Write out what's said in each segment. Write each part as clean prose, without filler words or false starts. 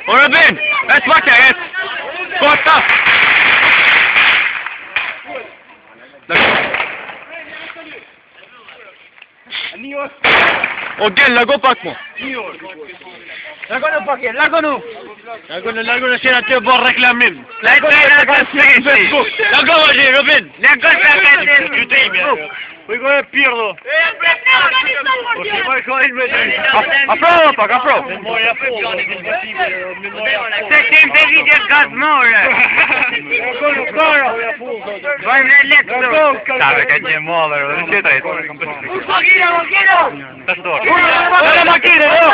Robin, es macie, jest! Postaw! O gel, largo pak mo! Largo pakje, largo Largo në qena të bërë reklamim! Largo Facebook! Largo vazhi, Robin! Largo sa Facebook! Ujko e pirdo! O si më shkojnë me të... Afro pak, afro! Se tim të vidje gazmore! Vajmë në letë të... Tave ka një mollër, dhe në qeta jetë. Makina! Të shtorë. Dhe makine, jo!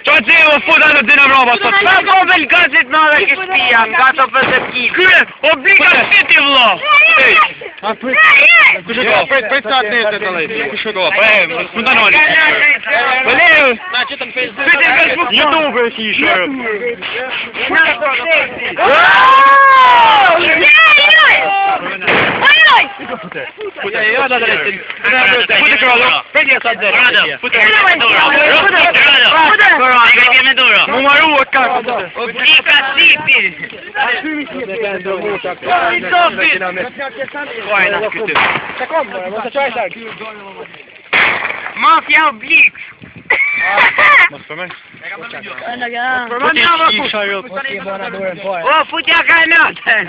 Qa gjeve o futa në dina mraba sot? Qa gobel gazit në dhe kështia, nga të 50 kg. Kyre, obliga shiti vlo! Kushe ko, prej sa të nete të lejtë, kushe ko, më të noni. Vëlejë, pyte në Facebook, YouTube e si shërë. Pute e jada dhe letin. Pute kërado, pejtje sa të zërë. Pute me duro. Mu maru o kakë. Oblika shiti. Mafia oblik. Mos përmen. O, futja ka natën.